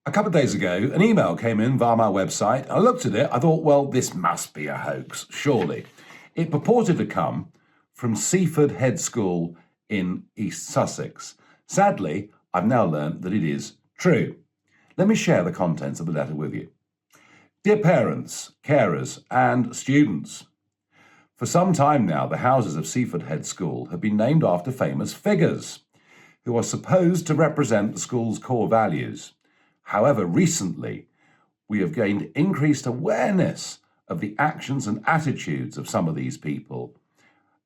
A couple of days ago, an email came in via my website. I looked at it. I thought, well, this must be a hoax, surely. It purported to come from Seaford Head School in East Sussex. Sadly, I've now learned that it is true. Let me share the contents of the letter with you. Dear parents, carers, and students, for some time now, the houses of Seaford Head School have been named after famous figures who are supposed to represent the school's core values. However, recently, we have gained increased awareness of the actions and attitudes of some of these people,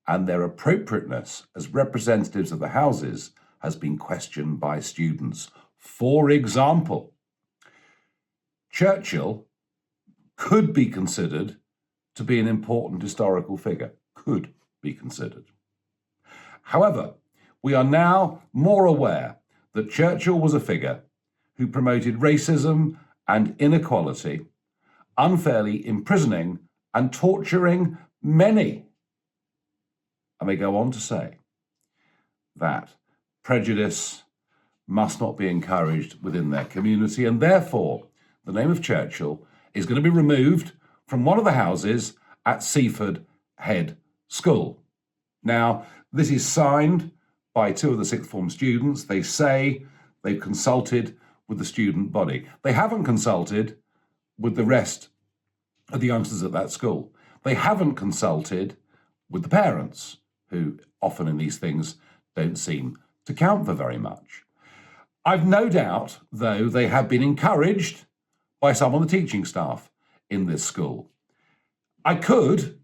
and their appropriateness as representatives of the houses has been questioned by students. For example, Churchill could be considered to be an important historical figure, could be considered. However, we are now more aware that Churchill was a figure who promoted racism and inequality, unfairly imprisoning and torturing many. And they go on to say that prejudice must not be encouraged within their community, and therefore the name of Churchill is going to be removed from one of the houses at Seaford Head School. Now, this is signed by two of the sixth form students. They say they've consulted with the student body. They haven't consulted with the rest of the youngsters at that school. They haven't consulted with the parents, who often in these things don't seem to count for very much. I've no doubt, though, they have been encouraged by some of the teaching staff in this school. I could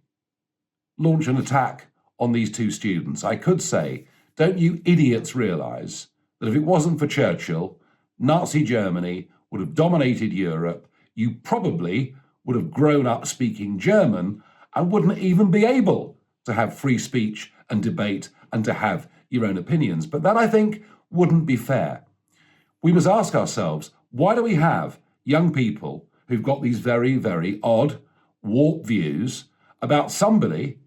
launch an attack on these two students. I could say, don't you idiots realise that if it wasn't for Churchill, Nazi Germany would have dominated Europe, you probably would have grown up speaking German and wouldn't even be able to have free speech and debate and to have your own opinions. But that, I think, wouldn't be fair. We must ask ourselves, why do we have young people who've got these very, very odd, warped views about somebody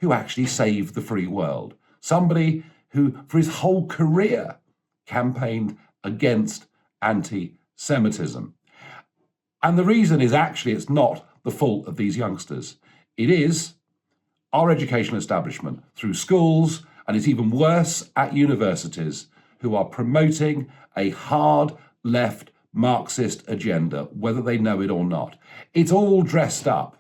who actually saved the free world, somebody who, for his whole career, campaigned against anti-Semitism? And the reason is actually it's not the fault of these youngsters. It is our educational establishment through schools, and it's even worse at universities, who are promoting a hard left Marxist agenda, whether they know it or not. It's all dressed up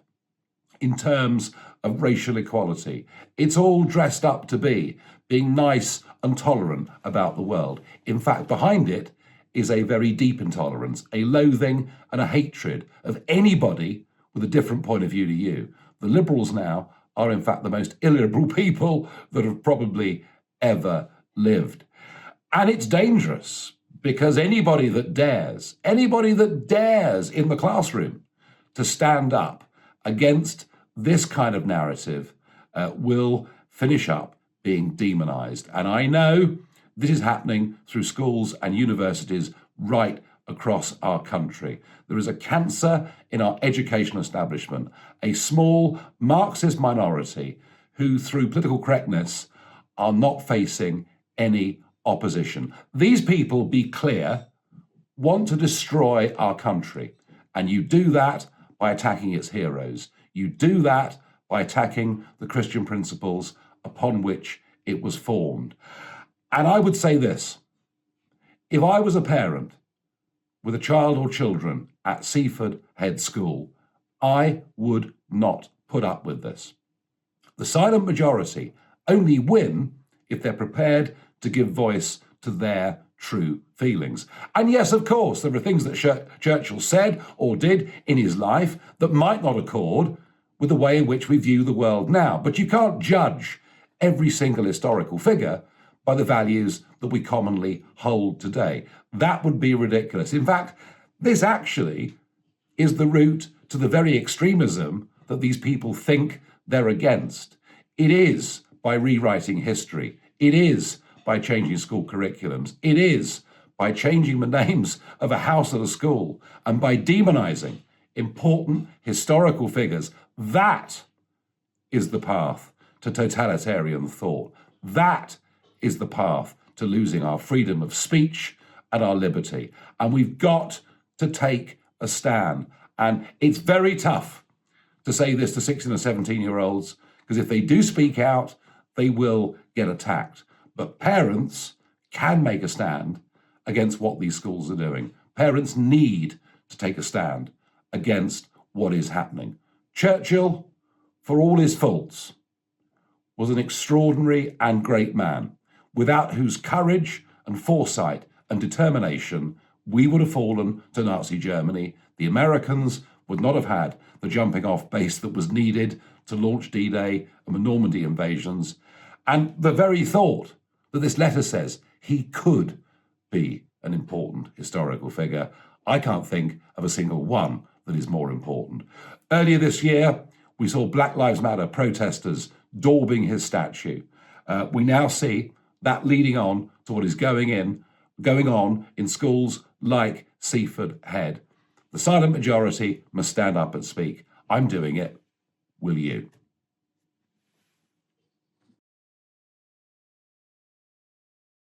in terms of racial equality. It's all dressed up to be being nice and tolerant about the world. In fact, behind it is a very deep intolerance, a loathing and a hatred of anybody with a different point of view to you. The liberals now are in fact the most illiberal people that have probably ever lived. And it's dangerous because anybody that dares in the classroom to stand up against this kind of narrative will finish up being demonized. And I know this is happening through schools and universities right across our country. There is a cancer in our educational establishment, a small Marxist minority who, through political correctness, are not facing any opposition. These people, be clear, want to destroy our country. And you do that by attacking its heroes. You do that by attacking the Christian principles upon which it was formed. And I would say this, if I was a parent with a child or children at Seaford Head School, I would not put up with this. The silent majority only win if they're prepared to give voice to their true feelings. And yes, of course, there are things that Churchill said or did in his life that might not accord with the way in which we view the world now. But you can't judge every single historical figure by the values that we commonly hold today. That would be ridiculous. In fact, this actually is the route to the very extremism that these people think they're against. It is by rewriting history. It is by changing school curriculums. It is by changing the names of a house at a school and by demonizing important historical figures. That is the path to totalitarian thought. That is the path to losing our freedom of speech and our liberty. And we've got to take a stand. And it's very tough to say this to 16 or 17-year-olds, because if they do speak out, they will get attacked. But parents can make a stand against what these schools are doing. Parents need to take a stand against what is happening. Churchill, for all his faults, was an extraordinary and great man, without whose courage and foresight and determination we would have fallen to Nazi Germany. The Americans would not have had the jumping off base that was needed to launch D-Day and the Normandy invasions. And the very thought that this letter says he could be an important historical figure, I can't think of a single one that is more important. Earlier this year, we saw Black Lives Matter protesters daubing his statue. We now see that leading on to what is going on in schools like Seaford Head. The silent majority must stand up and speak. I'm doing it. Will you?